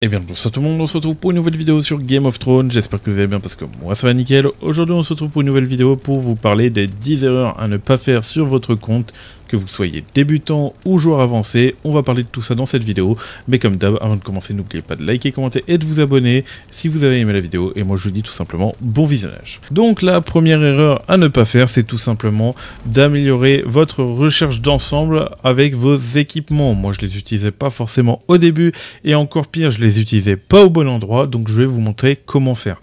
Et bien bonsoir tout le monde, on se retrouve pour une nouvelle vidéo sur Game of Thrones, j'espère que vous allez bien parce que moi ça va nickel. Aujourd'hui on se retrouve pour une nouvelle vidéo pour vous parler des 10 erreurs à ne pas faire sur votre compte, que vous soyez débutant ou joueur avancé. On va parler de tout ça dans cette vidéo, mais comme d'hab, avant de commencer n'oubliez pas de liker, commenter et de vous abonner si vous avez aimé la vidéo, et moi je vous dis tout simplement bon visionnage. Donc la première erreur à ne pas faire, c'est tout simplement d'améliorer votre recherche d'ensemble avec vos équipements. Moi je les utilisais pas forcément au début, et encore pire, je les utilisais pas au bon endroit, donc je vais vous montrer comment faire.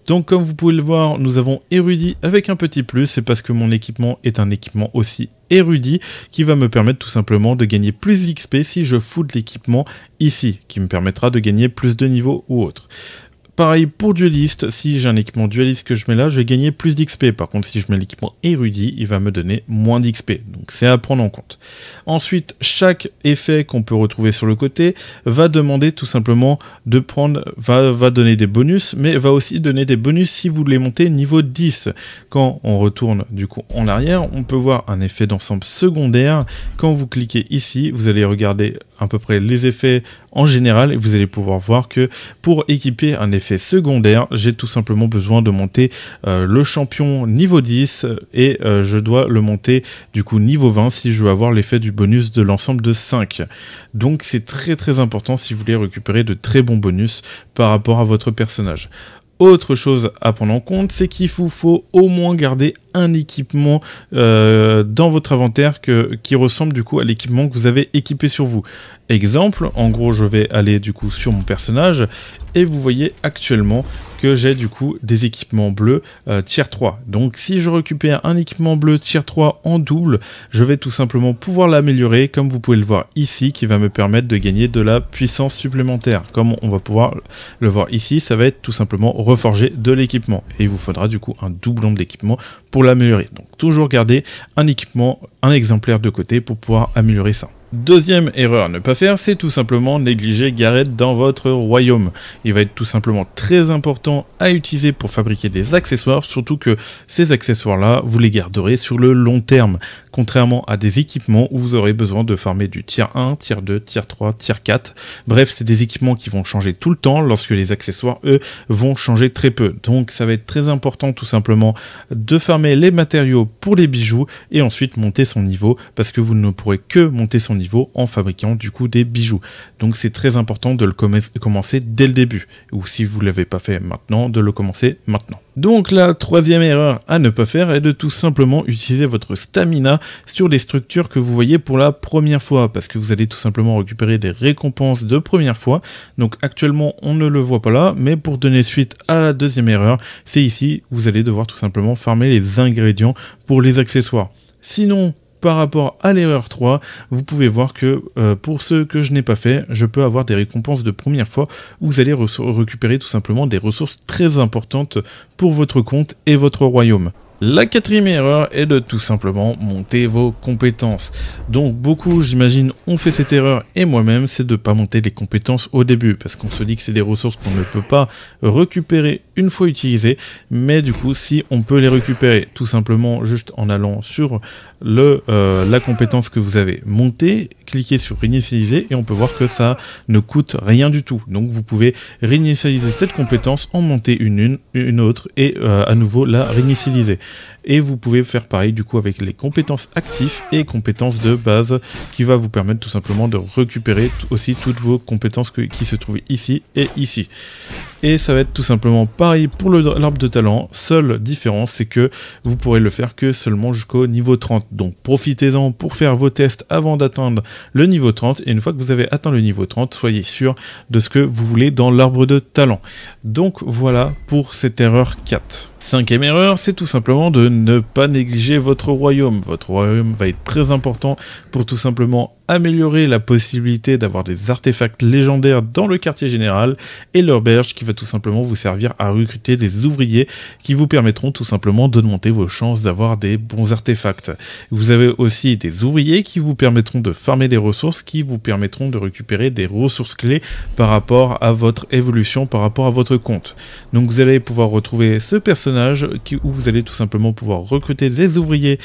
Donc comme vous pouvez le voir, nous avons érudit avec un petit plus, c'est parce que mon équipement est un équipement aussi érudit qui va me permettre tout simplement de gagner plus d'XP si je fous de l'équipement ici, qui me permettra de gagner plus de niveaux ou autre. Pareil pour dueliste, si j'ai un équipement dueliste que je mets là, je vais gagner plus d'XP. Par contre, si je mets l'équipement érudit, il va me donner moins d'XP. Donc c'est à prendre en compte. Ensuite, chaque effet qu'on peut retrouver sur le côté va demander tout simplement de prendre, va donner des bonus, mais va aussi donner des bonus si vous les montez niveau 10. Quand on retourne du coup en arrière, on peut voir un effet d'ensemble secondaire. Quand vous cliquez ici, vous allez regarder à peu près les effets en général et vous allez pouvoir voir que pour équiper un effet secondaire, j'ai tout simplement besoin de monter le champion niveau 10 et je dois le monter du coup niveau 20 si je veux avoir l'effet du bonus de l'ensemble de 5. Donc c'est très important si vous voulez récupérer de très bons bonus par rapport à votre personnage. Autre chose à prendre en compte, c'est qu'il vous faut au moins garder un équipement dans votre inventaire qui ressemble du coup à l'équipement que vous avez équipé sur vous. Exemple, en gros je vais aller du coup sur mon personnage et vous voyez actuellement que j'ai du coup des équipements bleus tier 3. Donc si je récupère un équipement bleu tier 3 en double, je vais tout simplement pouvoir l'améliorer comme vous pouvez le voir ici, qui va me permettre de gagner de la puissance supplémentaire. Comme on va pouvoir le voir ici, ça va être tout simplement reforger de l'équipement. Et il vous faudra du coup un doublon d'équipement pour l'améliorer. Donc toujours garder un équipement, un exemplaire de côté pour pouvoir améliorer ça. Deuxième erreur à ne pas faire, c'est tout simplement négliger Gareth dans votre royaume. Il va être tout simplement très important à utiliser pour fabriquer des accessoires, surtout que ces accessoires-là, vous les garderez sur le long terme, contrairement à des équipements où vous aurez besoin de farmer du tier 1, tier 2, tier 3, tier 4. Bref, c'est des équipements qui vont changer tout le temps, lorsque les accessoires, eux, vont changer très peu. Donc ça va être très important tout simplement de farmer les matériaux pour les bijoux et ensuite monter son niveau, parce que vous ne pourrez que monter son niveau en fabriquant du coup des bijoux. Donc c'est très important de le commencer dès le début, ou si vous ne l'avez pas fait maintenant, de le commencer maintenant. Donc la troisième erreur à ne pas faire est de tout simplement utiliser votre stamina sur les structures que vous voyez pour la première fois, parce que vous allez tout simplement récupérer des récompenses de première fois. Donc actuellement on ne le voit pas là, mais pour donner suite à la deuxième erreur, c'est ici, vous allez devoir tout simplement farmer les ingrédients pour les accessoires. Sinon, par rapport à l'erreur 3, vous pouvez voir que pour ceux que je n'ai pas fait, je peux avoir des récompenses de première fois où vous allez récupérer tout simplement des ressources très importantes pour votre compte et votre royaume. La quatrième erreur est de tout simplement monter vos compétences. Donc beaucoup, j'imagine, ont fait cette erreur, et moi-même, c'est de ne pas monter les compétences au début, parce qu'on se dit que c'est des ressources qu'on ne peut pas récupérer une fois utilisées, mais du coup, si on peut les récupérer tout simplement juste en allant sur la compétence que vous avez montée, cliquez sur réinitialiser, et on peut voir que ça ne coûte rien du tout. Donc vous pouvez réinitialiser cette compétence, en monter une autre, et à nouveau la réinitialiser. Et vous pouvez faire pareil du coup avec les compétences actives et compétences de base, qui va vous permettre tout simplement de récupérer aussi toutes vos compétences qui se trouvent ici et ici. Et ça va être tout simplement pareil pour l'arbre de talent. Seule différence, c'est que vous pourrez le faire que seulement jusqu'au niveau 30. Donc profitez-en pour faire vos tests avant d'atteindre le niveau 30. Et une fois que vous avez atteint le niveau 30, soyez sûr de ce que vous voulez dans l'arbre de talent. Donc voilà pour cette erreur 4. Cinquième erreur, c'est tout simplement de ne pas négliger votre royaume. Votre royaume va être très important pour tout simplement améliorer la possibilité d'avoir des artefacts légendaires dans le quartier général, et l'auberge qui va tout simplement vous servir à recruter des ouvriers qui vous permettront tout simplement d'augmenter vos chances d'avoir des bons artefacts. Vous avez aussi des ouvriers qui vous permettront de farmer des ressources, qui vous permettront de récupérer des ressources clés par rapport à votre évolution, par rapport à votre compte. Donc vous allez pouvoir retrouver ce personnage où vous allez tout simplement pouvoir recruter des ouvriers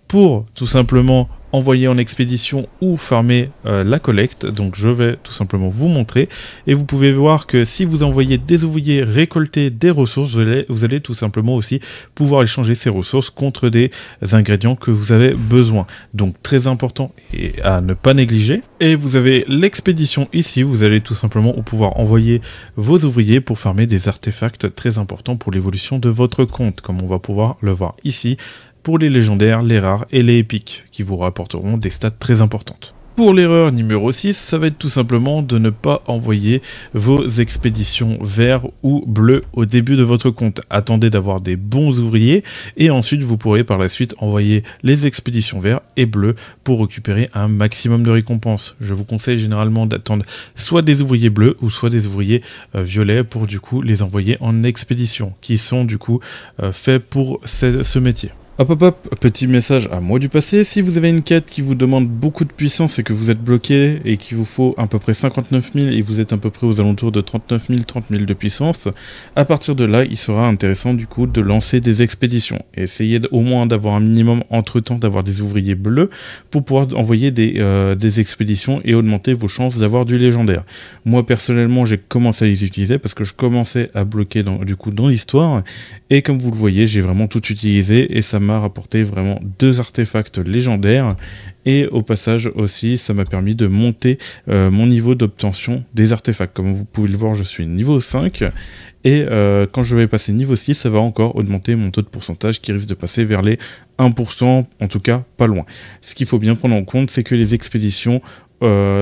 pour tout simplement envoyer en expédition ou farmer la collecte. Donc je vais tout simplement vous montrer et vous pouvez voir que si vous envoyez des ouvriers récolter des ressources, vous allez tout simplement aussi pouvoir échanger ces ressources contre des ingrédients que vous avez besoin. Donc très important et à ne pas négliger. Et vous avez l'expédition ici, vous allez tout simplement pouvoir envoyer vos ouvriers pour farmer des artefacts très importants pour l'évolution de votre compte, comme on va pouvoir le voir ici, pour les légendaires, les rares et les épiques, qui vous rapporteront des stats très importantes. Pour l'erreur numéro 6, ça va être tout simplement de ne pas envoyer vos expéditions verts ou bleus au début de votre compte. Attendez d'avoir des bons ouvriers et ensuite vous pourrez par la suite envoyer les expéditions verts et bleus pour récupérer un maximum de récompenses. Je vous conseille généralement d'attendre soit des ouvriers bleus ou soit des ouvriers violets pour du coup les envoyer en expédition, qui sont du coup faits pour ce métier. Hop hop hop, petit message à moi du passé, si vous avez une quête qui vous demande beaucoup de puissance et que vous êtes bloqué et qu'il vous faut à peu près 59 000 et vous êtes à peu près aux alentours de 39 000, 30 000 de puissance, à partir de là, il sera intéressant du coup de lancer des expéditions. Et essayez au moins d'avoir un minimum entre-temps d'avoir des ouvriers bleus pour pouvoir envoyer des expéditions et augmenter vos chances d'avoir du légendaire. Moi personnellement, j'ai commencé à les utiliser parce que je commençais à bloquer dans l'histoire et comme vous le voyez, j'ai vraiment tout utilisé et ça m'a rapporté vraiment 2 artefacts légendaires et au passage aussi ça m'a permis de monter mon niveau d'obtention des artefacts. Comme vous pouvez le voir, je suis niveau 5 et quand je vais passer niveau 6, ça va encore augmenter mon taux de pourcentage qui risque de passer vers les 1%, en tout cas pas loin. Ce qu'il faut bien prendre en compte, c'est que les expéditions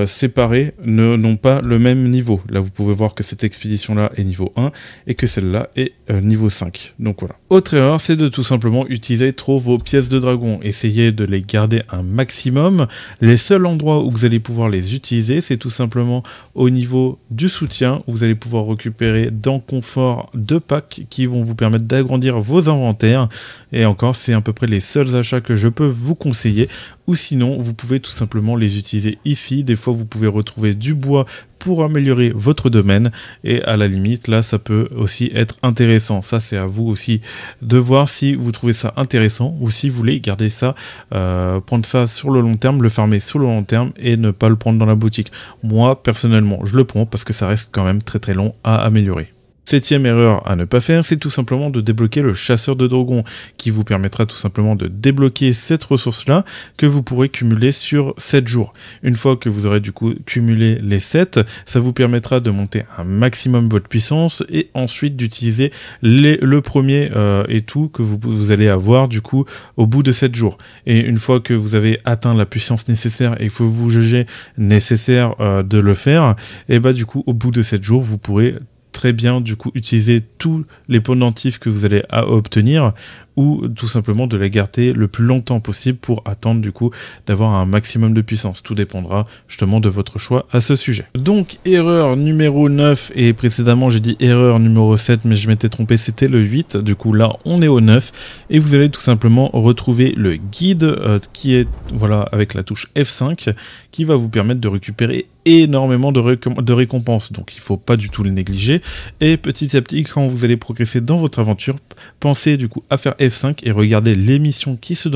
séparées n'ont pas le même niveau. Là, vous pouvez voir que cette expédition-là est niveau 1 et que celle-là est niveau 5. Donc voilà. Autre erreur, c'est de tout simplement utiliser trop vos pièces de dragon. Essayez de les garder un maximum. Les seuls endroits où vous allez pouvoir les utiliser, c'est tout simplement au niveau du soutien, où vous allez pouvoir récupérer dans confort 2 packs qui vont vous permettre d'agrandir vos inventaires. Et encore, c'est à peu près les seuls achats que je peux vous conseiller. Ou sinon, vous pouvez tout simplement les utiliser ici. Des fois, vous pouvez retrouver du bois pour améliorer votre domaine. Et à la limite, là, ça peut aussi être intéressant. Ça, c'est à vous aussi de voir si vous trouvez ça intéressant ou si vous voulez garder ça, prendre ça sur le long terme, le farmer sur le long terme et ne pas le prendre dans la boutique. Moi, personnellement, je le prends parce que ça reste quand même très très long à améliorer. 7e erreur à ne pas faire, c'est tout simplement de débloquer le chasseur de dragons qui vous permettra tout simplement de débloquer cette ressource-là que vous pourrez cumuler sur 7 jours. Une fois que vous aurez du coup cumulé les 7, ça vous permettra de monter un maximum votre puissance et ensuite d'utiliser le premier et tout que vous allez avoir du coup au bout de 7 jours. Et une fois que vous avez atteint la puissance nécessaire et que vous jugez nécessaire de le faire, et bah du coup au bout de 7 jours, vous pourrez très bien du coup utiliser tous les pendentifs que vous allez obtenir ou tout simplement de les garder le plus longtemps possible pour attendre du coup d'avoir un maximum de puissance. Tout dépendra justement de votre choix à ce sujet. Donc erreur numéro 9 et précédemment j'ai dit erreur numéro 7 mais je m'étais trompé, c'était le 8. Du coup là on est au 9 et vous allez tout simplement retrouver le guide qui est voilà avec la touche F5 qui va vous permettre de récupérer énormément de récompenses. Donc il ne faut pas du tout le négliger et petit à petit quand vous allez progresser dans votre aventure, pensez du coup à faire F5 et regardez les missions qui sont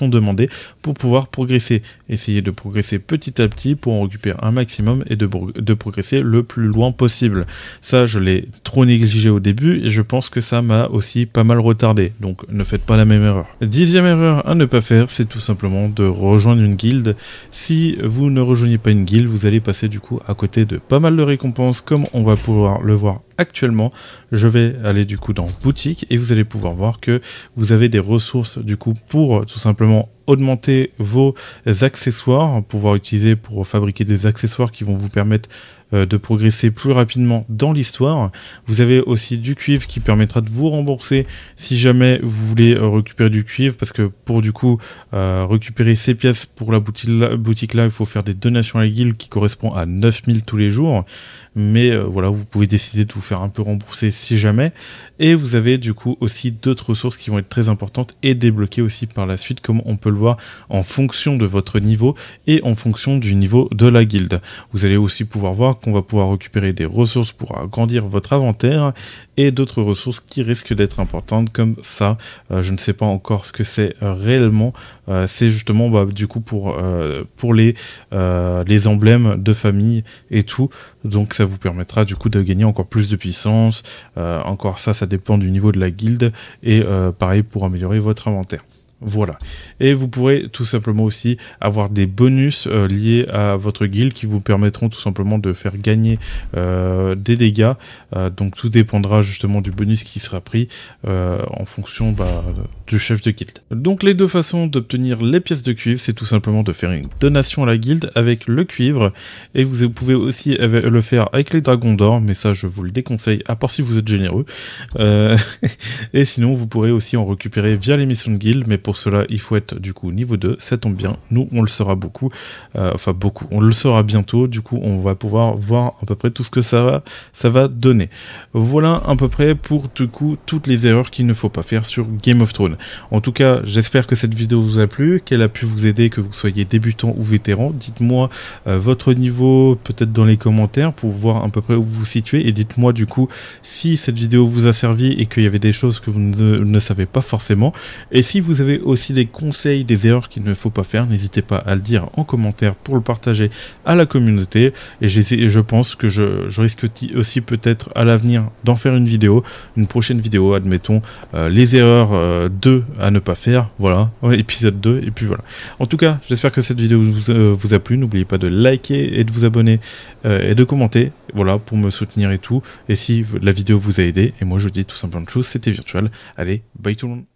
demandées pour pouvoir progresser. Essayez de progresser petit à petit pour en récupérer un maximum et de progresser le plus loin possible. Ça, je l'ai trop négligé au début et je pense que ça m'a aussi pas mal retardé. Donc ne faites pas la même erreur. 10e erreur à ne pas faire, c'est tout simplement de rejoindre une guilde. Si vous ne rejoignez pas une guilde, vous allez passer du coup à côté de pas mal de récompenses comme on va pouvoir le voir actuellement. Je vais aller du coup dans boutique et vous allez pouvoir voir que vous avez des ressources du coup pour tout simplement augmenter vos accessoires, pouvoir utiliser pour fabriquer des accessoires qui vont vous permettre de progresser plus rapidement dans l'histoire. Vous avez aussi du cuivre qui permettra de vous rembourser si jamais vous voulez récupérer du cuivre, parce que pour du coup récupérer ces pièces pour la boutique là, il faut faire des donations à la guilde qui correspond à 9000 tous les jours. Mais voilà, vous pouvez décider de vous faire un peu rembourser si jamais. Et vous avez du coup aussi d'autres ressources qui vont être très importantes et débloquées aussi par la suite, comme on peut le voir en fonction de votre niveau et en fonction du niveau de la guilde. Vous allez aussi pouvoir voir qu'on va pouvoir récupérer des ressources pour agrandir votre inventaire et d'autres ressources qui risquent d'être importantes comme ça. Je ne sais pas encore ce que c'est réellement. C'est justement du coup pour les emblèmes de famille et tout. Donc ça vous permettra du coup de gagner encore plus de puissance. Encore ça dépend du niveau de la guilde. Et pareil pour améliorer votre inventaire. Voilà. Et vous pourrez tout simplement aussi avoir des bonus liés à votre guilde qui vous permettront tout simplement de faire gagner des dégâts. Donc tout dépendra justement du bonus qui sera pris en fonction du chef de guilde. Donc les deux façons d'obtenir les pièces de cuivre, c'est tout simplement de faire une donation à la guilde avec le cuivre. Et vous pouvez aussi le faire avec les dragons d'or, mais ça je vous le déconseille, à part si vous êtes généreux. Et sinon vous pourrez aussi en récupérer via les missions de guilde, mais pour cela, il faut être du coup niveau 2, ça tombe bien, nous on le saura beaucoup, on le saura bientôt, du coup on va pouvoir voir à peu près tout ce que ça va donner. Voilà à peu près pour du coup toutes les erreurs qu'il ne faut pas faire sur Game of Thrones. En tout cas, j'espère que cette vidéo vous a plu, qu'elle a pu vous aider, que vous soyez débutant ou vétéran. Dites-moi votre niveau peut-être dans les commentaires pour voir à peu près où vous vous situez, et dites-moi du coup si cette vidéo vous a servi et qu'il y avait des choses que vous ne savez pas forcément, et si vous avez aussi des conseils, des erreurs qu'il ne faut pas faire, n'hésitez pas à le dire en commentaire pour le partager à la communauté. Et je pense que je risque aussi peut-être à l'avenir d'en faire une prochaine vidéo, admettons, les erreurs 2 à ne pas faire, voilà, épisode 2, et puis voilà. En tout cas, j'espère que cette vidéo vous a plu, n'oubliez pas de liker et de vous abonner et de commenter, voilà, pour me soutenir et tout, et si la vidéo vous a aidé, et moi je vous dis tout simplement de choses, c'était Virtual, allez, bye tout le monde.